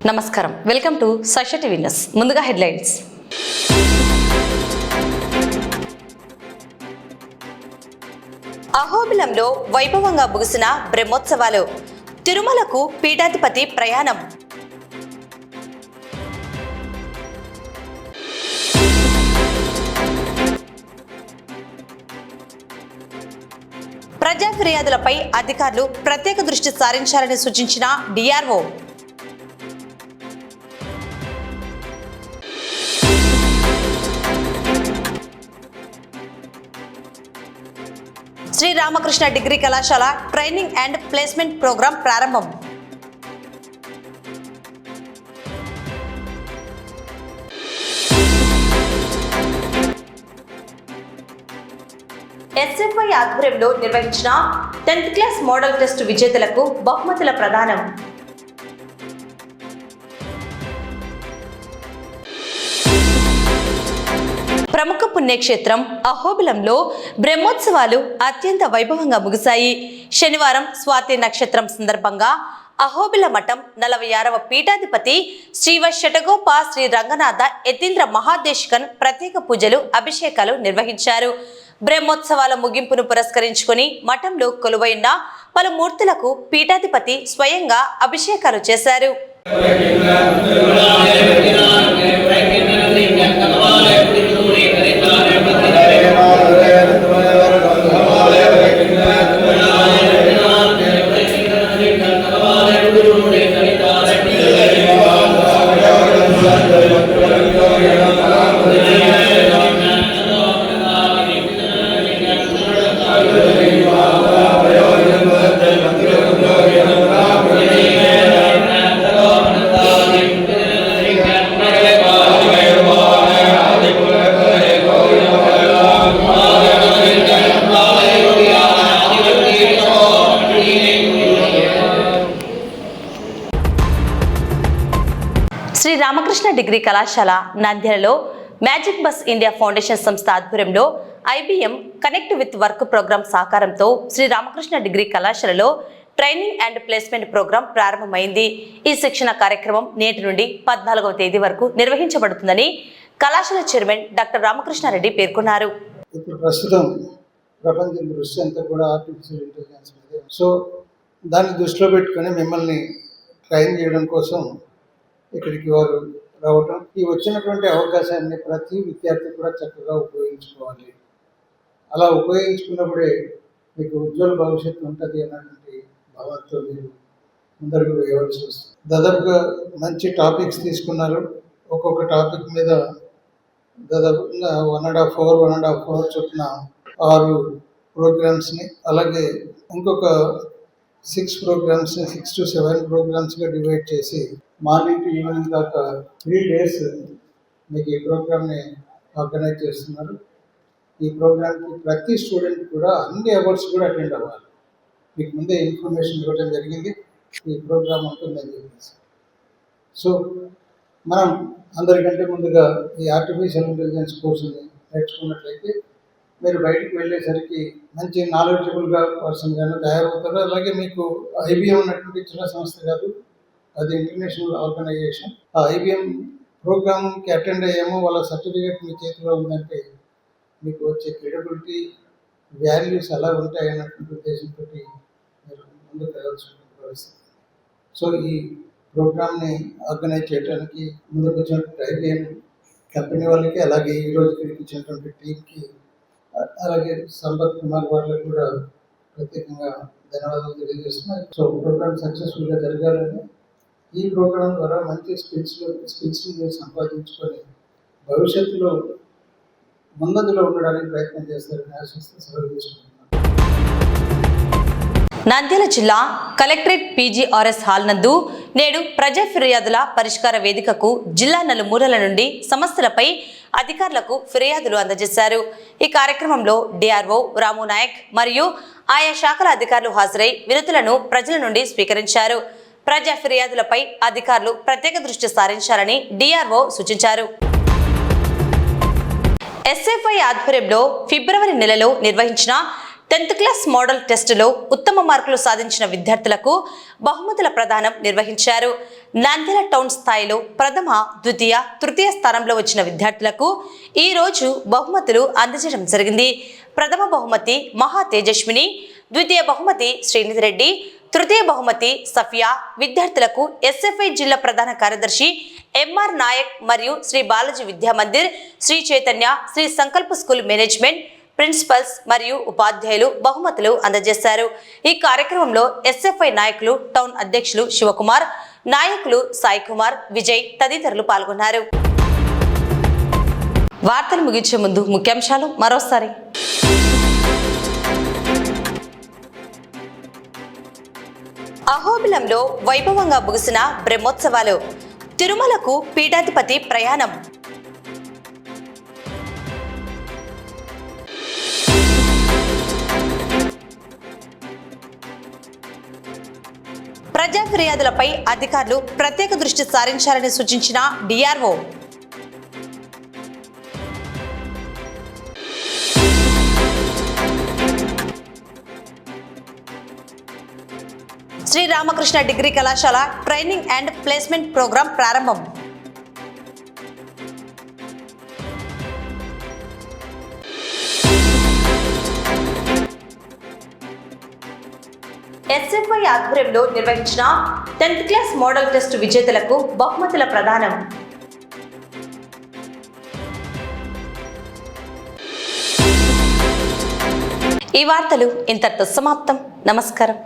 నమస్కారం, welcome to Sakshi TV news. ముందుగా headlines. అహోబిలంలో వైభవంగా ముగిసిన బ్రహ్మోత్సవాలు. తిరుమలకు పీఠాధిపతి ప్రయాణం. ప్రజా ఫిర్యాదులపై అధికారులు ప్రత్యేక దృష్టి సారించాలని సూచించిన డిఆర్ఓ. శ్రీ రామకృష్ణ డిగ్రీ కళాశాల ట్రైనింగ్ అండ్ ప్లేస్మెంట్ ప్రోగ్రాం ప్రారంభం. ఎస్ఎఫ్ఐ ఆధ్వర్యంలో నిర్వహించిన 10th క్లాస్ మోడల్ టెస్ట్ విజేతలకు బహుమతుల ప్రదానం. ప్రముఖ పుణ్యక్షేత్రం అహోబిలంలో బ్రహ్మోత్సవాలు అత్యంత వైభవంగా ముగిశాయి. శనివారం స్వాతి నక్షత్రం సందర్భంగా అహోబిల మఠం 46వ పీఠాధిపతి శ్రీవశటగోప శ్రీ రంగనాథ యతీంద్ర మహాదేశికన్ ప్రత్యేక పూజలు, అభిషేకాలు నిర్వహించారు. బ్రహ్మోత్సవాల ముగింపును పురస్కరించుకుని మఠంలో కొలువైన పలు మూర్తులకు పీఠాధిపతి స్వయంగా అభిషేకాలు చేశారు. శ్రీ రామకృష్ణ డిగ్రీ కళాశాల నంద్యాలలో మ్యాజిక్ బస్ ఇండియా ఫౌండేషన్ సంస్థ ఆధ్వర్యంలో IBM connect with work programme సహకారంతో శ్రీ రామకృష్ణ డిగ్రీ కళాశాలలో ట్రైనింగ్ అండ్ ప్లేస్మెంట్ ప్రోగ్రాం ప్రారంభమైంది. ఈ శిక్షణ కార్యక్రమం నేటి నుండి 14వ తేదీ వరకు నిర్వహించబడుతుందని కళాశాల చైర్మన్ డాక్టర్ రామకృష్ణారెడ్డి పేర్కొన్నారు. ఇప్పుడు ప్రస్తుతం ప్రపంచం దృష్టి అంతా కూడా ఆర్టిఫిషియల్ ఇంటెలిజెన్స్ మీద, సో దాన్ని దృష్టిలో పెట్టుకొని మిమ్మల్ని ట్రైన్ చేయడం కోసం ఇక్కడికి వారు రావటం, ఈ వచ్చినటువంటి అవకాశాన్ని ప్రతి విద్యార్థి కూడా చక్కగా ఉపయోగించుకోవాలి. అలా ఉపయోగించుకున్నప్పుడే మీకు ఉజ్వల భవిష్యత్తు ఉంటుంది అన్నటువంటి భావంతో మీరు ముందరకు వేయవలసి వస్తుంది. దాదాపుగా మంచి టాపిక్స్ తీసుకున్నారు. ఒక్కొక్క టాపిక్ మీద దాదాపుగా 1.5 hours చొప్పున 6 ప్రోగ్రామ్స్ని, అలాగే ఇంకొక 6 ప్రోగ్రామ్స్ని 6 to 7 ప్రోగ్రామ్స్గా డివైడ్ చేసి మార్నింగ్ టు ఈవినింగ్ దాకా 3 days మీకు ఈ ప్రోగ్రామ్ని ఆర్గనైజ్ చేస్తున్నారు. ఈ ప్రోగ్రామ్కి ప్రతి స్టూడెంట్ కూడా అన్ని అవర్స్ కూడా అటెండ్ అవ్వాలి. మీకు ముందే ఇన్ఫర్మేషన్ ఇవ్వడం జరిగింది ఈ ప్రోగ్రామ్ ఉంటుందని చెప్పేసి. సో మనం అందరికంటే ముందుగా ఈ ఆర్టిఫిషియల్ ఇంటెలిజెన్స్ కోర్సుని నేర్చుకున్నట్లయితే మీరు బయటికి వెళ్ళేసరికి మంచి నాలెడ్జబుల్గా పర్సన్గానే తయారవుతారు. అలాగే మీకు IBM అన్నటువంటి చిన్న సంస్థ కాదు, అది ఇంటర్నేషనల్ ఆర్గనైజేషన్. ఆ IBM ప్రోగ్రామ్కి అటెండ్ అయ్యామో వాళ్ళ సర్టిఫికేట్ మీ చేతిలో ఉందంటే మీకు వచ్చే క్రెడిబిలిటీ, వాల్యూస్ ఎలా ఉంటాయి అన్నటువంటి ఉద్దేశంతో మీరు ముందుకు వెళ్ళాల్సిన పరిస్థితి. సో ఈ ప్రోగ్రామ్ని ఆర్గనైజ్ చేయడానికి ముందుకు వచ్చినటువంటి IBM కంపెనీ వాళ్ళకి, అలాగే ఈరోజు ఇక్కడికి వచ్చినటువంటి టీంకి, అలాగే సంపత్ కుమార్ వాళ్ళకి కూడా ప్రత్యేకంగా ధన్యవాదాలు తెలియజేస్తున్నాయి. సో ప్రోగ్రామ్ సక్సెస్ఫుల్గా జరగాలని, ఈ ప్రోగ్రాం ద్వారా మంచి స్కిల్స్ని మీరు సంపాదించుకొని భవిష్యత్తులో ముందంజలో ఉండడానికి ప్రయత్నం చేస్తారని ఆశిస్తూ సెలవు తీసుకుంటున్నాను. నంద్యాల జిల్లా కలెక్టరేట్ PGRS హాల్ నందు నేడు ప్రజా ఫిర్యాదుల పరిష్కార వేదికకు జిల్లా నలుమూలల నుండి సమస్యలపై అధికారులకు ఫిర్యాదులు అందజేశారు. ఈ కార్యక్రమంలో డిఆర్ఓ రాము నాయక్ మరియు ఆయా శాఖల అధికారులు హాజరై వినతులను ప్రజల నుండి స్వీకరించారు. ప్రజా ఫిర్యాదులపై అధికారులు ప్రత్యేక దృష్టి సారించాలని డిఆర్ఓ సూచించారు. ఎస్ఎఫ్ఐ ఆధ్వర్యంలో ఫిబ్రవరి నెలలో నిర్వహించిన 10th క్లాస్ మోడల్ టెస్టులో ఉత్తమ మార్కులు సాధించిన విద్యార్థులకు బహుమతుల ప్రదానం నిర్వహించారు. నంద్యాల టౌన్ స్థాయిలో ప్రథమ, ద్వితీయ, తృతీయ స్థానంలో వచ్చిన విద్యార్థులకు ఈ రోజు బహుమతులు అందజేయడం జరిగింది. ప్రథమ బహుమతి మహా తేజస్విని, ద్వితీయ బహుమతి శ్రీనిధి రెడ్డి, తృతీయ బహుమతి సఫియా. విద్యార్థులకు ఎస్ఎఫ్ఐ జిల్లా ప్రధాన కార్యదర్శి ఎంఆర్ నాయక్ మరియు శ్రీ బాలాజీ విద్యా మందిర్, శ్రీ చైతన్య, శ్రీ సంకల్ప స్కూల్ మేనేజ్మెంట్, ప్రిన్సిపల్స్ మరియు ఉపాధ్యాయులు బహుమతులు అందజేశారు. ఈ కార్యక్రమంలో ఎస్ఎఫ్ఐ నాయకులు, టౌన్ అధ్యక్షులు శివకుమార్, నాయకులు సాయి కుమార్, విజయ్ తదితరులు పాల్గొన్నారు. వార్తలు ముగించే ముందు ముఖ్యాంశాలు మరోసారి. అహోబిలంలో వైభవంగా ముగిసిన బ్రహ్మోత్సవాలు. తిరుమలకు పీఠాధిపతి ప్రయాణం. ప్రజా ఫిర్యాదులపై అధికారులు ప్రత్యేక దృష్టి సారించాలని సూచించిన డిఆర్ఓ. శ్రీరామకృష్ణ డిగ్రీ కళాశాల ట్రైనింగ్ అండ్ ప్లేస్మెంట్ ప్రోగ్రాం ప్రారంభం. ఎస్ఎఫ్ఐ ఆధ్వర్యంలో నిర్వహించిన 10th క్లాస్ మోడల్ టెస్ట్ విజేతలకు బహుమతుల ప్రదానం. ఈ వార్తలు ఇంతటితో సమాప్తం. నమస్కారం.